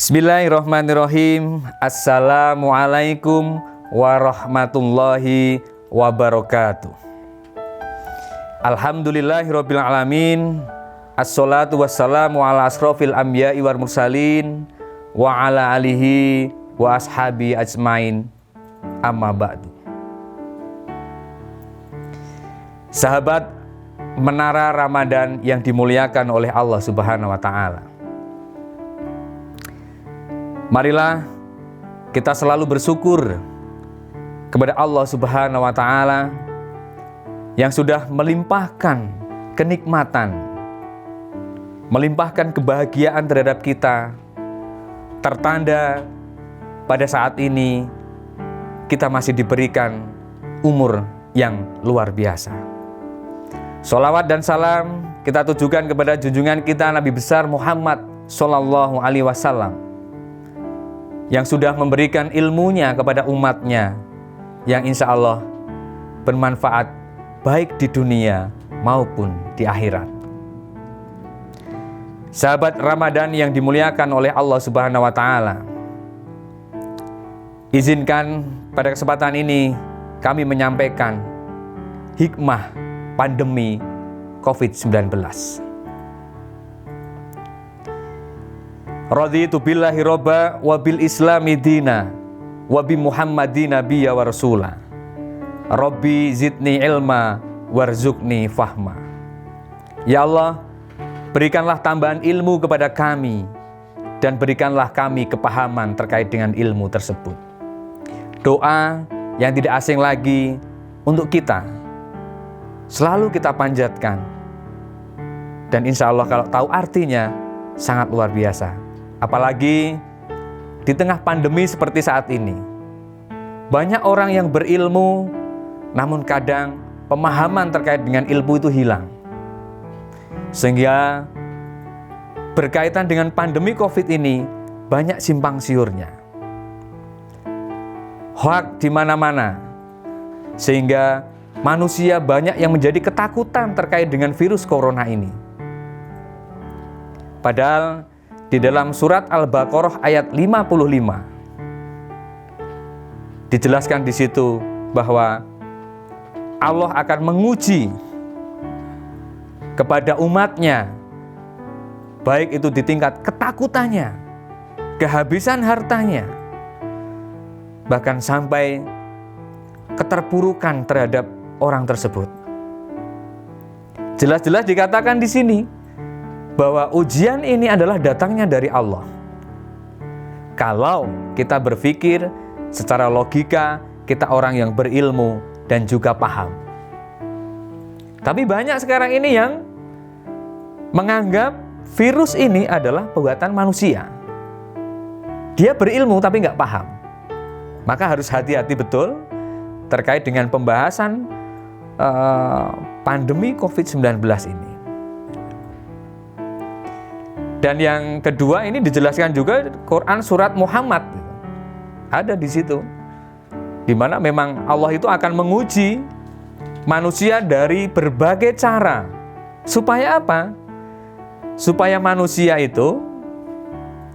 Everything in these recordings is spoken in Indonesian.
Bismillahirrahmanirrahim. Assalamualaikum warahmatullahi wabarakatuh. Alhamdulillahirabbil alamin. Assalatu wassalamu ala asrofil anbiya'i wal mursalin wa ala alihi wa ashabi ajmain. Amma ba'du. Sahabat Menara Ramadan yang dimuliakan oleh Allah Subhanahu wa taala. Marilah kita selalu bersyukur kepada Allah Subhanahu wa taala yang sudah melimpahkan kenikmatan, melimpahkan kebahagiaan terhadap kita, tertanda pada saat ini kita masih diberikan umur yang luar biasa. Sholawat dan salam kita tujukan kepada junjungan kita Nabi besar Muhammad Sallallahu Alaihi Wasallam yang sudah memberikan ilmunya kepada umatnya yang insya Allah bermanfaat baik di dunia maupun di akhirat. Sahabat Ramadan yang dimuliakan oleh Allah Subhanahu wa taala, izinkan pada kesempatan ini kami menyampaikan hikmah pandemi COVID-19. Raditu billahi robba wa bil islami dina wa bi muhammadin nabiyya wa rasula. Rabbi zidni ilma warzuqni fahma. Ya Allah, berikanlah tambahan ilmu kepada kami dan berikanlah kami kepahaman terkait dengan ilmu tersebut. Doa yang tidak asing lagi untuk kita selalu kita panjatkan, dan insya Allah kalau tahu artinya sangat luar biasa. Apalagi di tengah pandemi seperti saat ini, banyak orang yang berilmu, namun kadang pemahaman terkait dengan ilmu itu hilang. Sehingga berkaitan dengan pandemi COVID ini, banyak simpang siurnya. Hoak di mana-mana, sehingga manusia banyak yang menjadi ketakutan terkait dengan virus corona ini. Padahal di dalam surat Al-Baqarah ayat 55 dijelaskan di situ bahwa Allah akan menguji kepada umatnya, baik itu di tingkat ketakutannya, kehabisan hartanya, bahkan sampai keterpurukan terhadap orang tersebut. Jelas-jelas dikatakan di sini bahwa ujian ini adalah datangnya dari Allah. Kalau kita berpikir secara logika, kita orang yang berilmu dan juga paham. Tapi banyak sekarang ini yang menganggap virus ini adalah buatan manusia. Dia berilmu tapi nggak paham. Maka harus hati-hati betul terkait dengan pembahasan pandemi COVID-19 ini. Dan yang kedua ini dijelaskan juga Quran surat Muhammad. Ada di situ. Di mana memang Allah itu akan menguji manusia dari berbagai cara. Supaya apa? Supaya manusia itu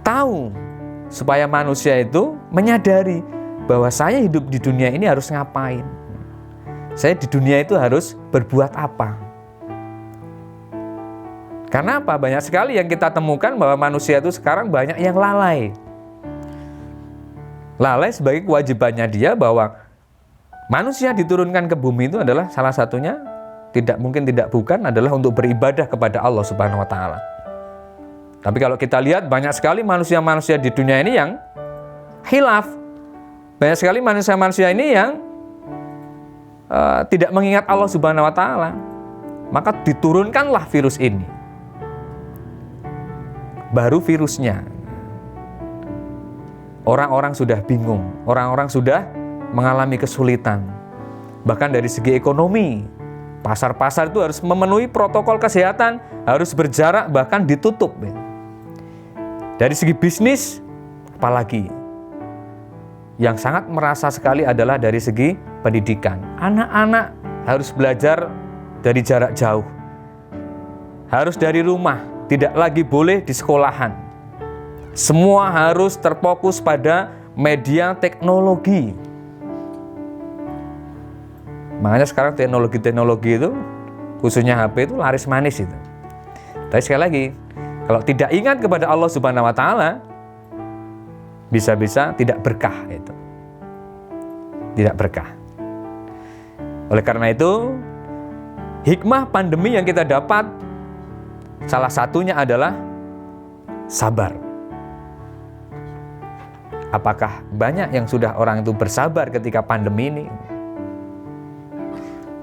tahu, supaya manusia itu menyadari bahwa saya hidup di dunia ini harus ngapain. Saya di dunia itu harus berbuat apa. Karena apa? Banyak sekali yang kita temukan bahwa manusia itu sekarang banyak yang lalai. Lalai sebagai kewajibannya dia bahwa manusia diturunkan ke bumi itu adalah salah satunya, tidak mungkin tidak bukan, adalah untuk beribadah kepada Allah Subhanahu wa taala. Tapi kalau kita lihat banyak sekali manusia-manusia di dunia ini yang khilaf. Banyak sekali manusia-manusia ini yang tidak mengingat Allah Subhanahu wa taala. Maka diturunkanlah virus ini. Baru virusnya, orang-orang sudah bingung, orang-orang sudah mengalami kesulitan. Bahkan dari segi ekonomi, pasar-pasar itu harus memenuhi protokol kesehatan, harus berjarak, bahkan ditutup. Dari segi bisnis, apalagi yang sangat merasa sekali adalah dari segi pendidikan. Anak-anak harus belajar dari jarak jauh, harus dari rumah, tidak lagi boleh di sekolahan. Semua harus terfokus pada media teknologi. Makanya sekarang teknologi-teknologi itu, khususnya HP itu laris manis itu. Tapi sekali lagi, kalau tidak ingat kepada Allah Subhanahu wa taala, bisa-bisa tidak berkah itu. Tidak berkah. Oleh karena itu, hikmah pandemi yang kita dapat salah satunya adalah sabar. Apakah banyak yang sudah orang itu bersabar ketika pandemi ini?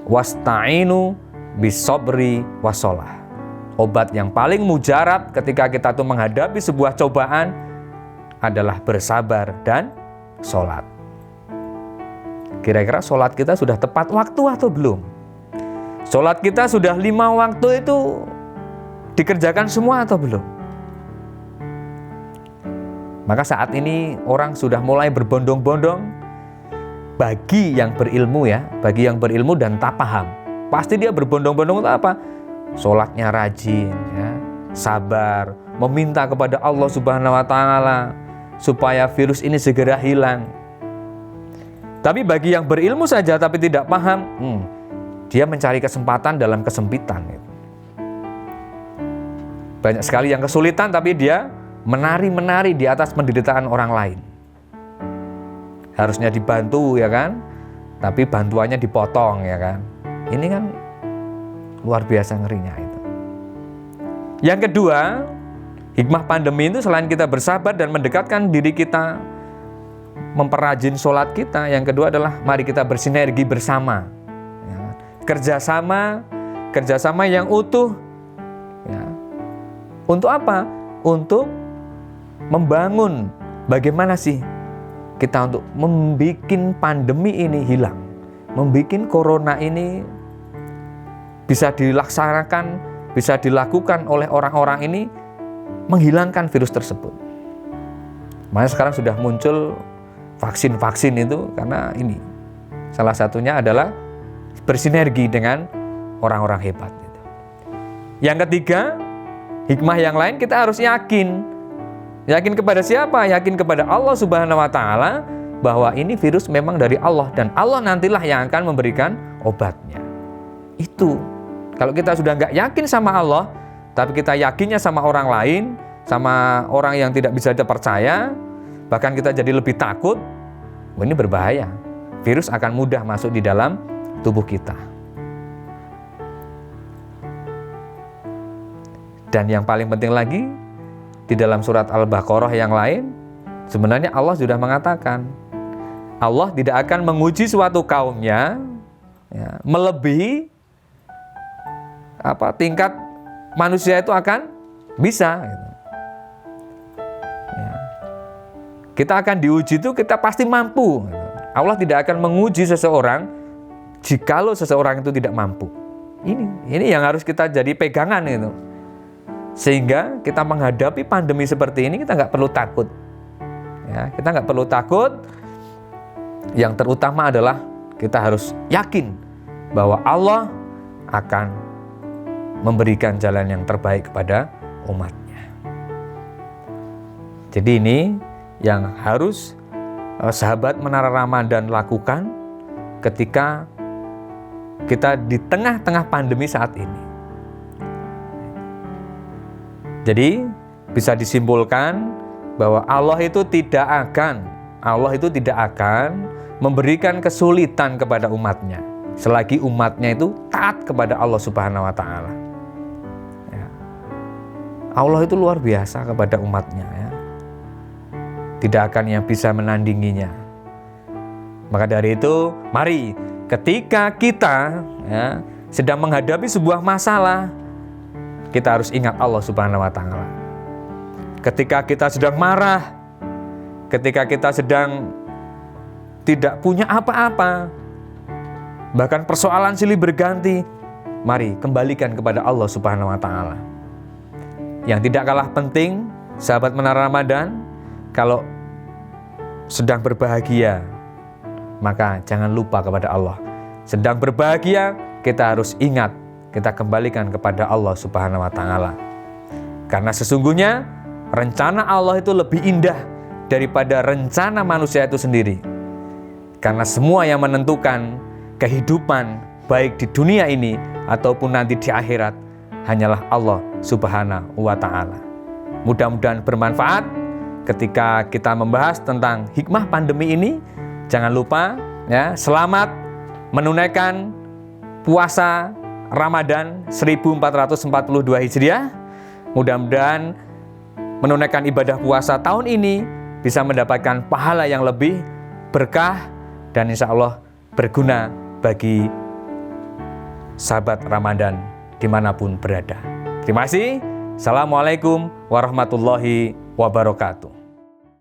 Wasta'inu bisobri wasolah. Obat yang paling mujarab ketika kita tuh menghadapi sebuah cobaan adalah bersabar dan sholat. Kira-kira sholat kita sudah tepat waktu atau belum? Sholat kita sudah 5 waktu itu dikerjakan semua atau belum? Maka saat ini orang sudah mulai berbondong-bondong. Bagi yang berilmu ya, bagi yang berilmu dan tak paham, pasti dia berbondong-bondong untuk apa? Sholatnya rajin, ya, sabar, meminta kepada Allah Subhanahu wa taala supaya virus ini segera hilang. Tapi bagi yang berilmu saja tapi tidak paham, dia mencari kesempatan dalam kesempitan. Banyak sekali yang kesulitan tapi dia menari-menari di atas penderitaan orang lain. Harusnya dibantu ya kan, tapi bantuannya dipotong ya kan. Ini kan luar biasa ngerinya itu. Yang kedua, hikmah pandemi itu selain kita bersabar dan mendekatkan diri kita, memperrajin sholat kita, yang kedua adalah mari kita bersinergi bersama ya. Kerjasama yang utuh ya. Untuk apa? Untuk membangun bagaimana sih kita untuk membuat pandemi ini hilang, membuat corona ini bisa dilaksanakan, bisa dilakukan oleh orang-orang ini, menghilangkan virus tersebut. Makanya sekarang sudah muncul vaksin-vaksin itu karena ini. Salah satunya adalah bersinergi dengan orang-orang hebat. Yang ketiga, hikmah yang lain kita harus yakin. Yakin kepada siapa? Yakin kepada Allah Subhanahu wa taala bahwa ini virus memang dari Allah dan Allah nantilah yang akan memberikan obatnya. Itu. Kalau kita sudah nggak yakin sama Allah, tapi kita yakinnya sama orang lain, sama orang yang tidak bisa dipercaya, bahkan kita jadi lebih takut, ini berbahaya. Virus akan mudah masuk di dalam tubuh kita. Dan yang paling penting lagi, di dalam surat Al-Baqarah yang lain, sebenarnya Allah sudah mengatakan, Allah tidak akan menguji suatu kaumnya ya, melebihi tingkat manusia itu akan bisa. Gitu. Ya. Kita akan diuji itu kita pasti mampu. Gitu. Allah tidak akan menguji seseorang jikalau seseorang itu tidak mampu. Ini yang harus kita jadi pegangan itu. Sehingga kita menghadapi pandemi seperti ini kita nggak perlu takut. Ya, kita nggak perlu takut. Yang terutama adalah kita harus yakin bahwa Allah akan memberikan jalan yang terbaik kepada umatnya. Jadi ini yang harus sahabat Menara Ramadan lakukan ketika kita di tengah-tengah pandemi saat ini. Jadi bisa disimpulkan bahwa Allah itu tidak akan memberikan kesulitan kepada umatnya selagi umatnya itu taat kepada Allah Subhanahu wa taala. Ya. Allah itu luar biasa kepada umatnya ya. Tidak akan yang bisa menandinginya. Maka dari itu, mari ketika kita ya, sedang menghadapi sebuah masalah, kita harus ingat Allah Subhanahu wa taala. Ketika kita sedang marah, ketika kita sedang tidak punya apa-apa, bahkan persoalan silih berganti, mari kembalikan kepada Allah Subhanahu wa taala. Yang tidak kalah penting, sahabat Menara Ramadan, kalau sedang berbahagia, maka jangan lupa kepada Allah. Sedang berbahagia, kita harus ingat, kita kembalikan kepada Allah Subhanahu wa taala. Karena sesungguhnya rencana Allah itu lebih indah daripada rencana manusia itu sendiri. Karena semua yang menentukan kehidupan baik di dunia ini ataupun nanti di akhirat hanyalah Allah Subhanahu wa Ta'ala. Mudah-mudahan bermanfaat ketika kita membahas tentang hikmah pandemi ini. Jangan lupa ya, selamat menunaikan puasa Ramadan 1442 Hijriah. Mudah-mudahan menunaikan ibadah puasa tahun ini bisa mendapatkan pahala yang lebih berkah dan insya Allah berguna bagi sahabat Ramadan dimanapun berada. Terima kasih. Assalamualaikum warahmatullahi wabarakatuh.